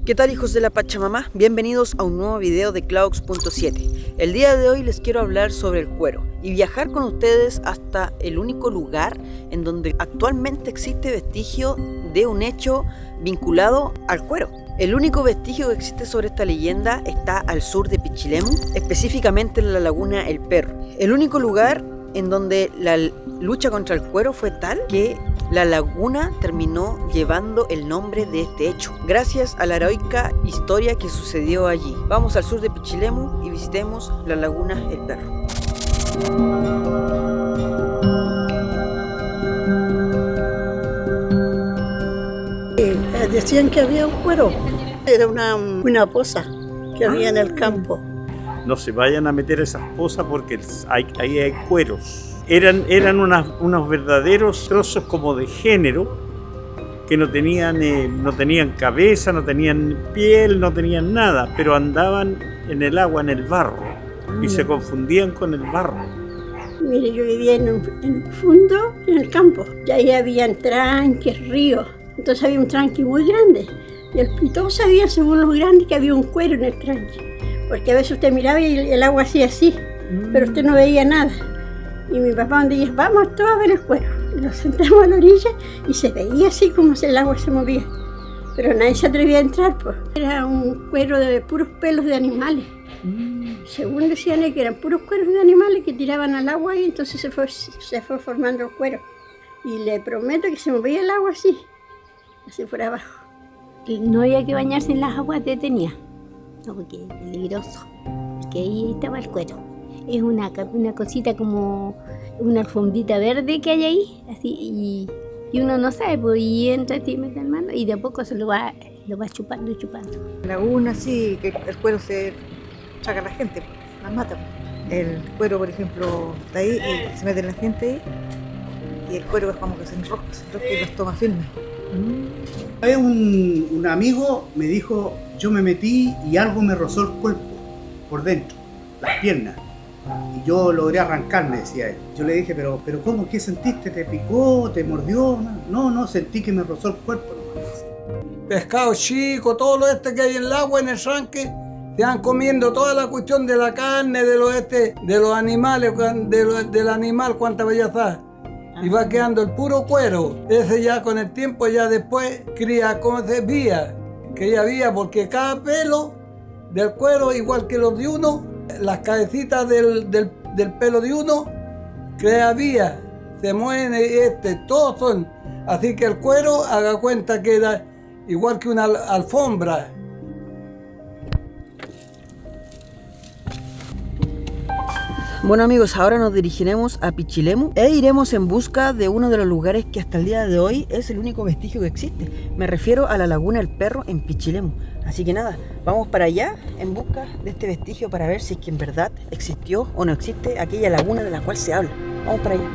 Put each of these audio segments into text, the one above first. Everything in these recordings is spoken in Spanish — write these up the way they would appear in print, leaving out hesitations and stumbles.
¿Qué tal, hijos de la Pachamama? Bienvenidos a un nuevo video de Claux.7. El día de hoy les quiero hablar sobre el cuero y viajar con ustedes hasta el único lugar en donde actualmente existe vestigio de un hecho vinculado al cuero. El único vestigio que existe sobre esta leyenda está al sur de Pichilemu, específicamente en la laguna El Perro. El único lugar en donde la lucha contra el cuero fue tal que la laguna terminó llevando el nombre de este hecho, gracias a la heroica historia que sucedió allí. Vamos al sur de Pichilemu y visitemos la laguna El Perro. Decían que había un cuero, era una poza que había en el campo. No se vayan a meter a esas pozas porque ahí hay cueros. Eran unos verdaderos trozos como de género que no tenían cabeza, no tenían piel, no tenían nada, pero andaban en el agua, en el barro, y se confundían con el barro. Mire, yo vivía en un fondo, en el campo, y ahí habían tranques, ríos. Entonces había un tranque muy grande, y todos sabían, según los grandes, que había un cuero en el tranque, porque a veces usted miraba y el agua hacía así, pero usted no veía nada. Y mi papá donde decía, vamos todos a ver el cuero. Y nos sentamos a la orilla y se veía así como si el agua se movía. Pero nadie se atrevía a entrar, pues. Era un cuero de puros pelos de animales. Según decían que eran puros cueros de animales que tiraban al agua y entonces se fue formando el cuero. Y le prometo que se movía el agua así fuera abajo. No había que bañarse en las aguas detenidas, no, porque es peligroso, porque ahí estaba el cuero. Es una cosita como una alfombrita verde que hay ahí, así, y uno no sabe, pues, y entra y mete la mano y de a poco se lo va chupando y chupando. En la laguna sí, que el cuero se saca a la gente, las mata. El cuero, por ejemplo, está ahí y se mete la gente ahí, y el cuero es como que se enrosca y los toma firmes. Un amigo me dijo, yo me metí y algo me rozó el cuerpo por dentro, las piernas. Y yo logré arrancarme, decía él. Yo le dije, pero ¿cómo? ¿Qué sentiste? ¿Te picó? ¿Te mordió? No, sentí que me rozó el cuerpo nomás. Pescado chico, todo lo que hay en el agua, en el tranque, se van comiendo toda la cuestión de la carne, de los animales, del animal, cuánta belleza. Y va quedando el puro cuero. Ese ya con el tiempo, ya después cría, como se vía, que ya había, porque cada pelo del cuero, igual que los de uno, las cabecitas del pelo de uno, crea vía, se mueven, todos son. Así que el cuero, haga cuenta que era igual que una alfombra. Bueno, amigos, ahora nos dirigiremos a Pichilemu e iremos en busca de uno de los lugares que hasta el día de hoy es el único vestigio que existe. Me refiero a la laguna El Perro en Pichilemu. Así que nada, vamos para allá en busca de este vestigio para ver si es que en verdad existió o no existe aquella laguna de la cual se habla. Vamos para allá.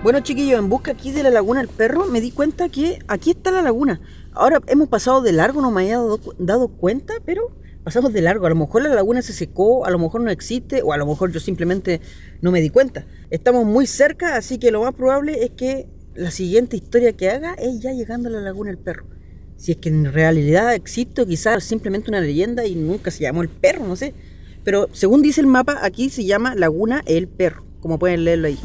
Bueno, chiquillos, en busca aquí de la laguna El Perro me di cuenta que aquí está la laguna. Ahora hemos pasado de largo, no me había dado cuenta, pero pasamos de largo. A lo mejor la laguna se secó, a lo mejor no existe, o a lo mejor yo simplemente no me di cuenta. Estamos muy cerca, así que lo más probable es que la siguiente historia que haga es ya llegando a la laguna El Perro. Si es que en realidad existe, quizás simplemente una leyenda y nunca se llamó El Perro, no sé. Pero según dice el mapa, aquí se llama Laguna El Perro, como pueden leerlo ahí.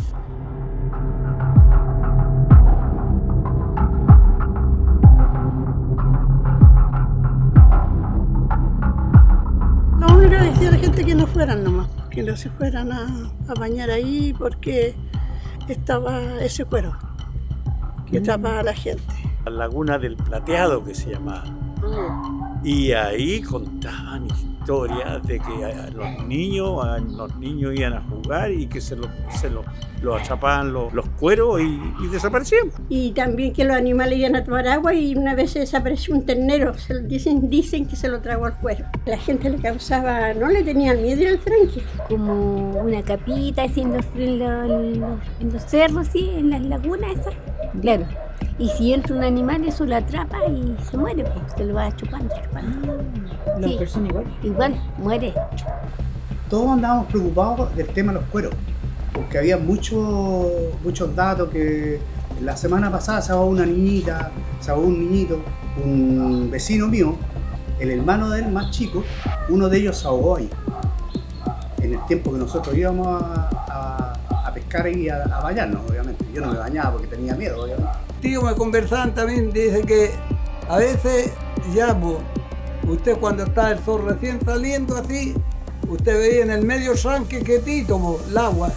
Lo único que decía la gente que no fueran nomás, que no se fueran a bañar ahí porque estaba ese cuero que tapaba a la gente. La laguna del Plateado, que se llamaba. Y ahí contaban historias de que los niños iban a jugar y que se los atrapaban los cueros y desaparecían. Y también que los animales iban a tomar agua y una vez se desapareció un ternero, dicen que se lo tragó al cuero. La gente le causaba, no le tenía miedo al tranque. Como una capita así en los cerros, ¿sí? En las lagunas esas, claro. Y si entra un animal, eso lo atrapa y se muere, pues se lo va chupando. ¿La persona igual? Igual, muere. Todos andábamos preocupados del tema de los cueros, porque había muchos datos que La semana pasada se ahogó una niñita, se ahogó un niñito, un vecino mío, el hermano de él más chico, uno de ellos se ahogó ahí. En el tiempo que nosotros íbamos a pescar y a bañarnos, obviamente. Yo no me bañaba porque tenía miedo, obviamente. Tío, me conversaban también, dice que a veces ya, pues, usted cuando está el sol recién saliendo así, usted veía en el medio tranque quietito, pues, el agua,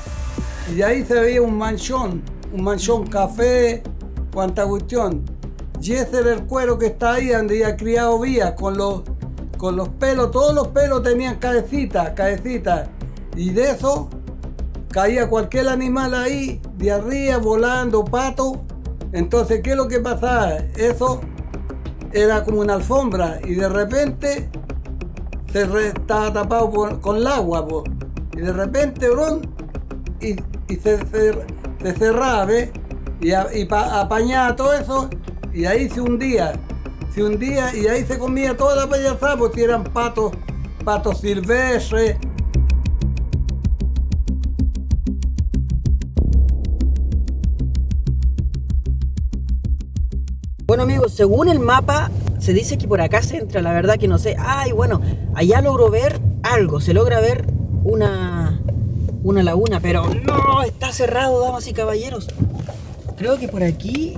y ahí se veía un manchón café, cuanta cuestión. Y ese era el cuero que está ahí donde ya criado vía, con los pelos, todos los pelos tenían cabecitas, y de eso caía cualquier animal ahí, de arriba, volando, pato. Entonces, ¿qué es lo que pasaba? Eso era como una alfombra y de repente estaba tapado con el agua, po. Y de repente, bron, y se cerraba, ¿ves? Y apañaba todo eso y ahí se hundía y ahí se comía toda la payasada, porque eran patos silvestres. Bueno amigos, según el mapa se dice que por acá se entra, la verdad que no sé. Ay, bueno, allá logro ver algo, se logra ver una laguna, pero no, está cerrado, damas y caballeros. Creo que por aquí,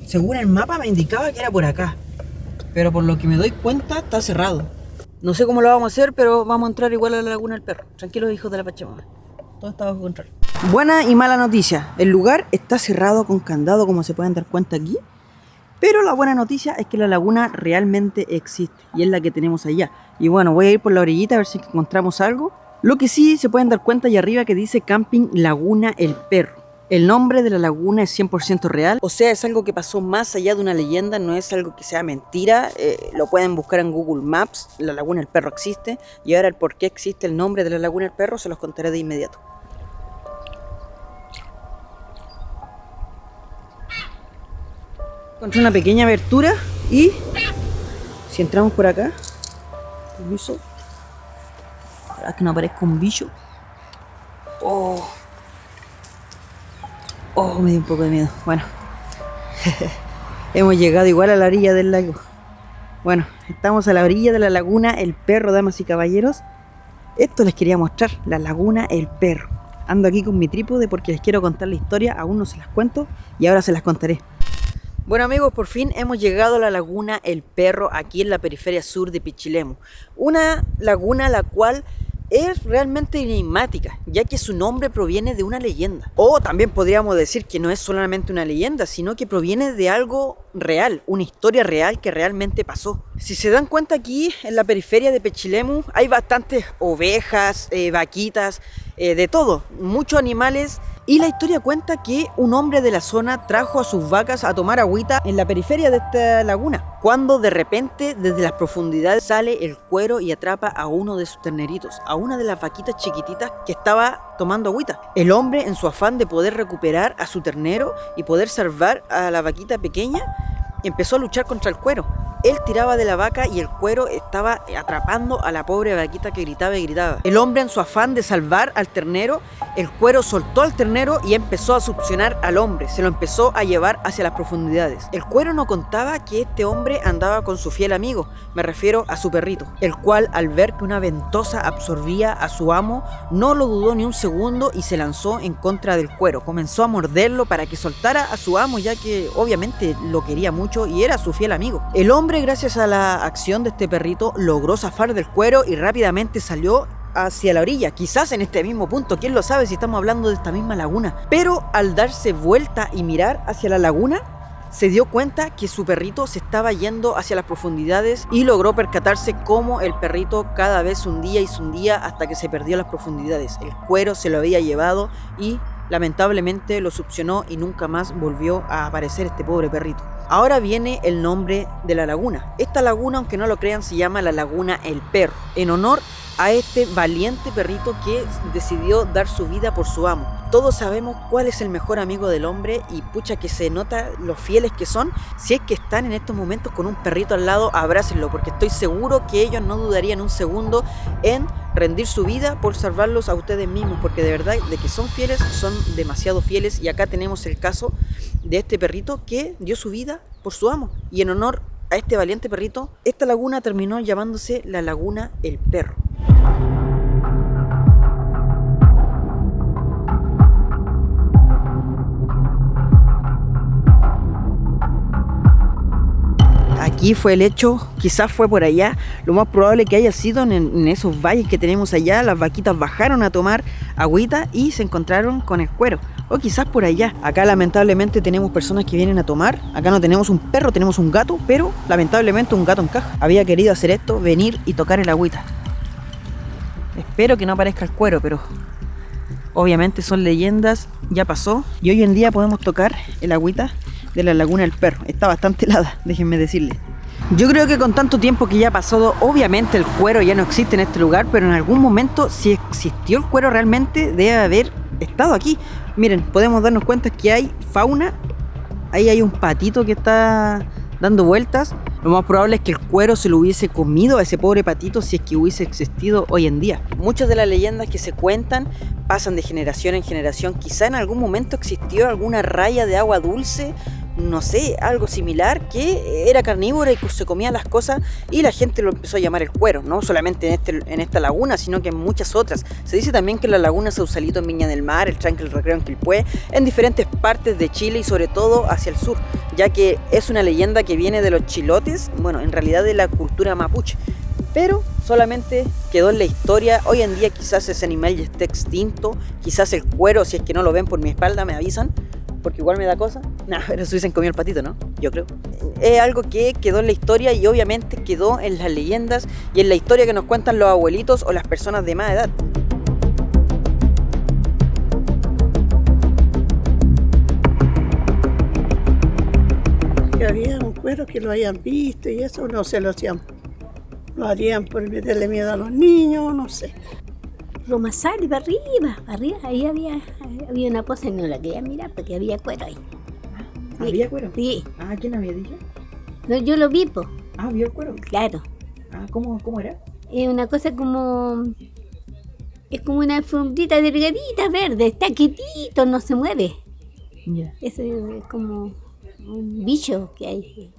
según el mapa me indicaba que era por acá, pero por lo que me doy cuenta está cerrado. No sé cómo lo vamos a hacer, pero vamos a entrar igual a la laguna del Perro. Tranquilos, hijos de la Pachamama, todo está bajo control. Buena y mala noticia, el lugar está cerrado con candado, como se pueden dar cuenta aquí. Pero la buena noticia es que la laguna realmente existe y es la que tenemos allá. Y bueno, voy a ir por la orillita a ver si encontramos algo. Lo que sí se pueden dar cuenta allá arriba que dice Camping Laguna El Perro. El nombre de la laguna es 100% real, o sea, es algo que pasó más allá de una leyenda, no es algo que sea mentira. Lo pueden buscar en Google Maps, la Laguna El Perro existe. Y ahora el por qué existe el nombre de la Laguna El Perro se los contaré de inmediato. Encontré una pequeña abertura y si entramos por acá, permiso, para que no aparezca un bicho. Oh, me dio un poco de miedo. Bueno, hemos llegado igual a la orilla del lago. Bueno, estamos a la orilla de la laguna El Perro, damas y caballeros. Esto les quería mostrar, la laguna El Perro. Ando aquí con mi trípode porque les quiero contar la historia, aún no se las cuento y ahora se las contaré. Bueno amigos, por fin hemos llegado a la laguna El Perro, aquí en la periferia sur de Pichilemu. Una laguna la cual es realmente enigmática, ya que su nombre proviene de una leyenda. O también podríamos decir que no es solamente una leyenda, sino que proviene de algo real, una historia real que realmente pasó. Si se dan cuenta, aquí en la periferia de Pichilemu hay bastantes ovejas, vaquitas, de todo, muchos animales. Y la historia cuenta que un hombre de la zona trajo a sus vacas a tomar agüita en la periferia de esta laguna, cuando de repente desde las profundidades sale el cuero y atrapa a uno de sus terneritos, a una de las vaquitas chiquititas que estaba tomando agüita. El hombre, en su afán de poder recuperar a su ternero y poder salvar a la vaquita pequeña, empezó a luchar contra el cuero. Él tiraba de la vaca y el cuero estaba atrapando a la pobre vaquita que gritaba y gritaba. El hombre, en su afán de salvar al ternero, el cuero soltó al ternero y empezó a succionar al hombre. Se lo empezó a llevar hacia las profundidades. El cuero no contaba que este hombre andaba con su fiel amigo, me refiero a su perrito, el cual, al ver que una ventosa absorbía a su amo, no lo dudó ni un segundo y se lanzó en contra del cuero. Comenzó a morderlo para que soltara a su amo, ya que obviamente lo quería mucho y era su fiel amigo. El hombre, gracias a la acción de este perrito, logró zafar del cuero y rápidamente salió hacia la orilla, quizás en este mismo punto, quién lo sabe si estamos hablando de esta misma laguna. Pero al darse vuelta y mirar hacia la laguna, se dio cuenta que su perrito se estaba yendo hacia las profundidades y logró percatarse cómo el perrito cada vez se hundía hasta que se perdió en las profundidades. El cuero se lo había llevado y lamentablemente lo succionó y nunca más volvió a aparecer este pobre perrito. Ahora viene el nombre de la laguna. Esta laguna, aunque no lo crean, se llama la Laguna El Perro, en honor a este valiente perrito que decidió dar su vida por su amo. Todos sabemos cuál es el mejor amigo del hombre y pucha que se nota lo fieles que son. Si es que están en estos momentos con un perrito al lado, abrácenlo, porque estoy seguro que ellos no dudarían un segundo en rendir su vida por salvarlos a ustedes mismos, porque de verdad de que son fieles, son demasiado fieles. Y acá tenemos el caso de este perrito que dio su vida por su amo, y en honor a este valiente perrito, esta laguna terminó llamándose la Laguna El Perro. Aquí fue el hecho, quizás fue por allá, lo más probable que haya sido en esos valles que tenemos allá. Las vaquitas bajaron a tomar agüita y se encontraron con el cuero, o quizás por allá. Acá lamentablemente tenemos personas que vienen a tomar. Acá no tenemos un perro, tenemos un gato, pero lamentablemente un gato en caja. Había querido hacer esto, venir y tocar el agüita. Espero que no aparezca el cuero, pero obviamente son leyendas, ya pasó. Y hoy en día podemos tocar el agüita de la Laguna del Perro. Está bastante helada, déjenme decirles. Yo creo que con tanto tiempo que ya ha pasado, obviamente el cuero ya no existe en este lugar, pero en algún momento, si existió el cuero realmente, debe haber estado aquí. Miren, podemos darnos cuenta que hay fauna. Ahí hay un patito que está dando vueltas. Lo más probable es que el cuero se lo hubiese comido a ese pobre patito si es que hubiese existido hoy en día. Muchas de las leyendas que se cuentan pasan de generación en generación. Quizá en algún momento existió alguna raya de agua dulce, no sé, algo similar, que era carnívora y se comía las cosas, y la gente lo empezó a llamar el cuero, no solamente en esta laguna, sino que en muchas otras. Se dice también que la laguna Sausalito en Viña del Mar, el Tranque El Recreo en Quilpué, en diferentes partes de Chile y sobre todo hacia el sur, ya que es una leyenda que viene de los chilotes, bueno, en realidad de la cultura mapuche, pero solamente quedó en la historia. Hoy en día quizás ese animal ya esté extinto, quizás el cuero, si es que no lo ven por mi espalda, me avisan, porque igual me da cosa. Pero se hubiesen comido el patito, ¿no? Yo creo. Es algo que quedó en la historia y obviamente quedó en las leyendas y en la historia que nos cuentan los abuelitos o las personas de más edad. Que había un cuero que lo hayan visto y eso no se lo hacían. Lo harían por meterle miedo a los niños, no sé. Romasal, para arriba, ahí había una poza y no la quería mirar porque había cuero ahí. Sí. ¿Había cuero? Sí. Ah, ¿quién había dicho? No, yo lo vi, po. Ah, ¿vio el cuero? Claro. Ah, ¿cómo era? Es una cosa como... Es como una alfombrita delgadita verde, está quietito, no se mueve. Yeah. Eso es como un bicho que hay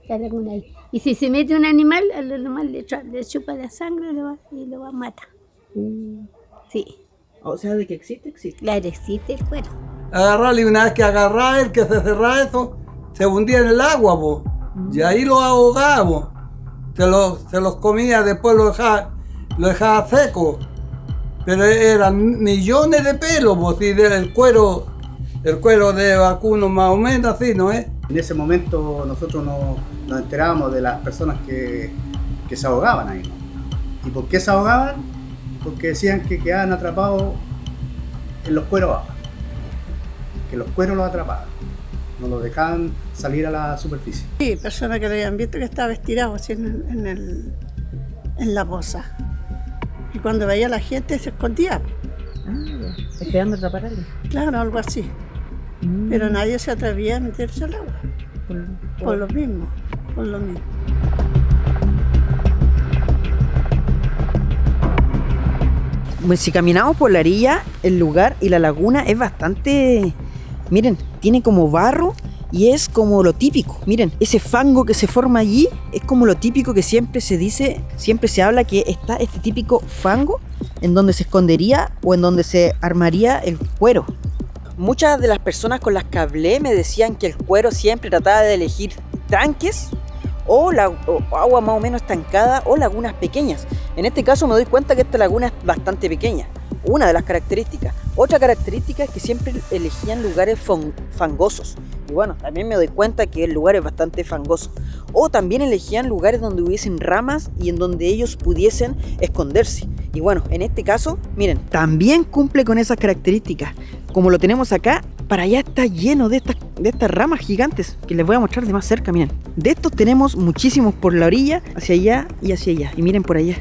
la laguna ahí. Y si se mete un animal, al animal le chupa la sangre y lo va a matar. Sí. O sea, de que existe. Claro, existe el cuero. Agarrarle, una vez que agarraba el que se cerraba eso, se hundía en el agua, po. Y ahí lo ahogaba, se los comía, después lo dejaba seco. Pero eran millones de pelos, po, si el cuero de vacuno más o menos así, ¿no es? En ese momento nosotros nos enterábamos de las personas que se ahogaban ahí. ¿Y por qué se ahogaban? Porque decían que quedaban atrapados en los cueros abajo, que los cueros los atrapaban, no los dejaban salir a la superficie. Sí, personas que lo habían visto que estaba estirado así en la poza. Y cuando veía a la gente se escondía. Ah, esperando atrapar a alguien. Claro, algo así. Pero nadie se atrevía a meterse al agua. Por lo mismo. Si caminamos por la orilla, el lugar y la laguna es bastante... Miren, tiene como barro y es como lo típico. Miren, ese fango que se forma allí es como lo típico que siempre se dice, siempre se habla que está este típico fango en donde se escondería o en donde se armaría el cuero. Muchas de las personas con las que hablé me decían que el cuero siempre trataba de elegir tranques o agua más o menos estancada o lagunas pequeñas. En este caso me doy cuenta que esta laguna es bastante pequeña, una de las características. Otra característica es que siempre elegían lugares fangosos. Y bueno, también me doy cuenta que el lugar es bastante fangoso. O también elegían lugares donde hubiesen ramas y en donde ellos pudiesen esconderse. Y bueno, en este caso, miren, también cumple con esas características. Como lo tenemos acá, para allá está lleno de estas ramas gigantes que les voy a mostrar de más cerca, miren. De estos tenemos muchísimos por la orilla, hacia allá y hacia allá. Y miren por allá.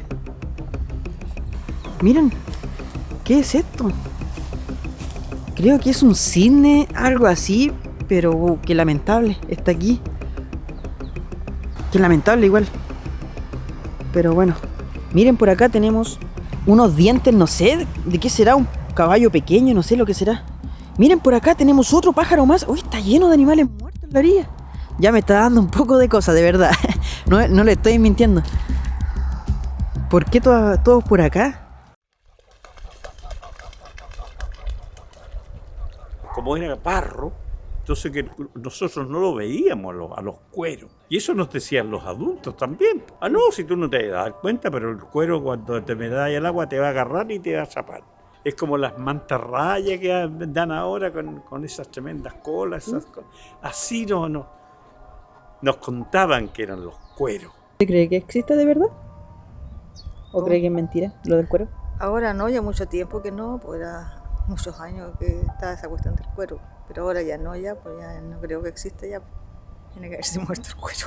Miren, ¿qué es esto? Creo que es un cisne, algo así, pero qué lamentable, está aquí. Qué lamentable igual. Pero bueno, miren, por acá tenemos unos dientes, no sé, ¿de qué será? Un caballo pequeño, no sé lo que será. Miren, por acá tenemos otro pájaro más. Uy, está lleno de animales muertos en la orilla. Ya me está dando un poco de cosa, de verdad. No le estoy mintiendo. ¿Por qué todos por acá? Como era barro, entonces que nosotros no lo veíamos a los cueros. Y eso nos decían los adultos también. Ah, no, si tú no te das cuenta, pero el cuero cuando te metas al agua te va a agarrar y te va a zapar. Es como las mantarrayas que dan ahora con esas tremendas colas. Esas cosas. Así nos contaban que eran los cueros. ¿Usted cree que existe de verdad? ¿O cree que es mentira lo del cuero? Ahora no, ya mucho tiempo que no, pues era muchos años que estaba esa cuestión del cuero, pero ahora ya no, pues ya no creo que existe ya, tiene que haberse muerto el cuero.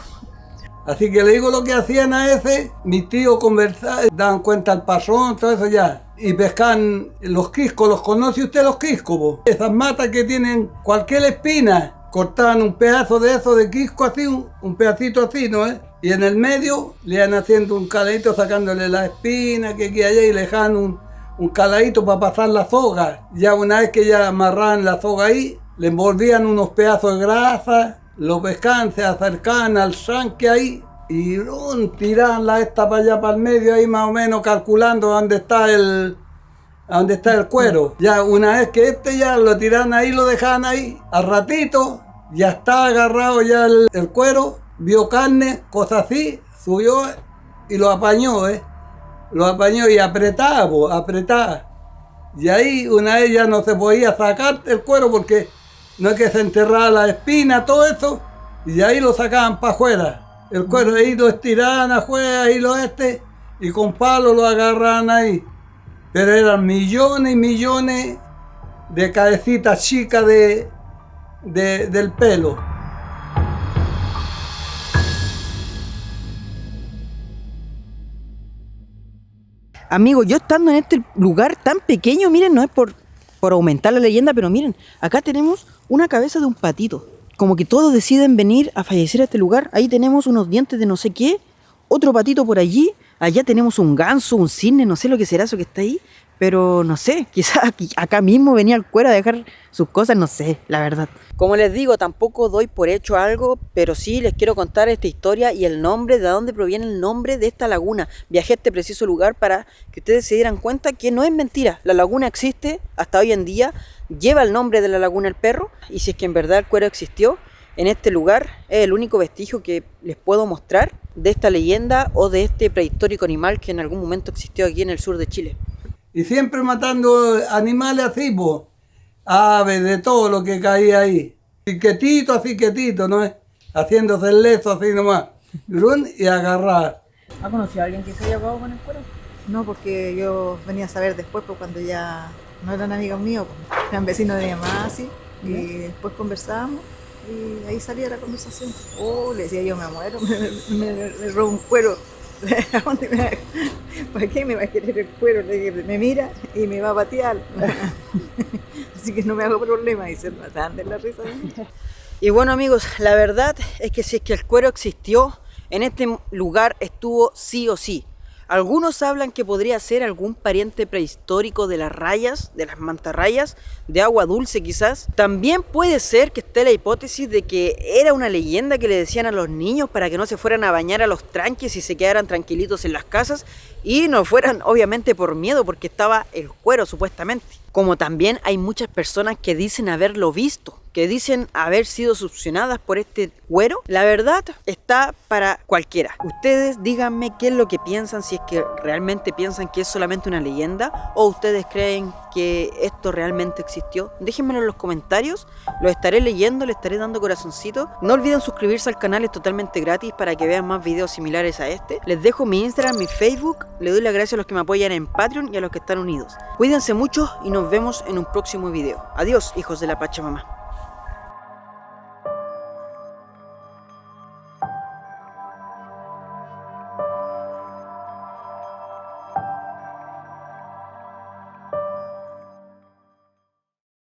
Así que le digo lo que hacían a ese, mis tíos conversaban, daban cuenta al pasón, todo eso ya, y pescaban los quiscos. ¿Los conoce usted los quiscos, po? Esas matas que tienen cualquier espina, cortaban un pedazo de eso de quisco así, un pedacito así, ¿no? Y en el medio le iban haciendo un caladito sacándole la espina que aquí allá y le dejaban un caladito para pasar la soga. Ya una vez que ya amarraban la soga ahí, le envolvían unos pedazos de grasa, lo pescaban, se acercaban al tranque ahí y tiraban la esta para allá para el medio ahí más o menos calculando dónde está el cuero. Ya una vez que ya lo tiraban ahí, lo dejaban ahí, al ratito ya está agarrado ya el cuero, vio carne, cosas así, subió y lo apañó, Lo apañó y apretaba. Y ahí una vez ya no se podía sacar el cuero porque no es que se enterraba la espina, todo eso, y ahí lo sacaban para afuera. El cuero ahí lo estiraban afuera y con palo lo agarraban ahí. Pero eran millones y millones de cabecitas chicas del pelo. Amigos, yo estando en este lugar tan pequeño, miren, no es por aumentar la leyenda, pero miren, acá tenemos una cabeza de un patito. Como que todos deciden venir a fallecer a este lugar. Ahí tenemos unos dientes de no sé qué, otro patito por allí. Allá tenemos un ganso, un cisne, no sé lo que será eso que está ahí. Pero no sé, quizás acá mismo venía el cuero a dejar sus cosas, no sé, la verdad. Como les digo, tampoco doy por hecho algo, pero sí les quiero contar esta historia y el nombre, de dónde proviene el nombre de esta laguna. Viajé a este preciso lugar para que ustedes se dieran cuenta que no es mentira. La laguna existe hasta hoy en día, lleva el nombre de la Laguna El Perro, y si es que en verdad el cuero existió, en este lugar es el único vestigio que les puedo mostrar de esta leyenda o de este prehistórico animal que en algún momento existió aquí en el sur de Chile. Y siempre matando animales así, po. Aves, de todo lo que caía ahí. Así quietito, ¿no es? Haciéndose el lezo así nomás. Y agarrar. ¿Ha conocido a alguien que se haya ahogado con el cuero? No, porque yo venía a saber después, pues cuando ya no eran amigos míos, pues, eran vecinos de mi mamá, así, y después conversábamos y ahí salía la conversación. Oh, le decía yo, me muero, me robo un cuero. ¿Para qué me va a querer el cuero? Le dije, me mira y me va a patear. Así que no me hago problema y se matan de la risa. Y bueno, amigos, la verdad es que si es que el cuero existió, en este lugar estuvo sí o sí. Algunos hablan que podría ser algún pariente prehistórico de las rayas, de las mantarrayas, de agua dulce quizás. También puede ser que esté la hipótesis de que era una leyenda que le decían a los niños para que no se fueran a bañar a los tranques y se quedaran tranquilitos en las casas y no fueran obviamente por miedo porque estaba el cuero supuestamente. Como también hay muchas personas que dicen haberlo visto, que dicen haber sido succionadas por este cuero. La verdad está para cualquiera. Ustedes díganme qué es lo que piensan, si es que realmente piensan que es solamente una leyenda o ustedes creen que esto realmente existió. Déjenmelo en los comentarios, lo estaré leyendo, le estaré dando corazoncito. No olviden suscribirse al canal, es totalmente gratis para que vean más videos similares a este. Les dejo mi Instagram, mi Facebook, le doy las gracias a los que me apoyan en Patreon y a los que están unidos. Cuídense mucho y nos vemos en un próximo video. Adiós, hijos de la Pachamama.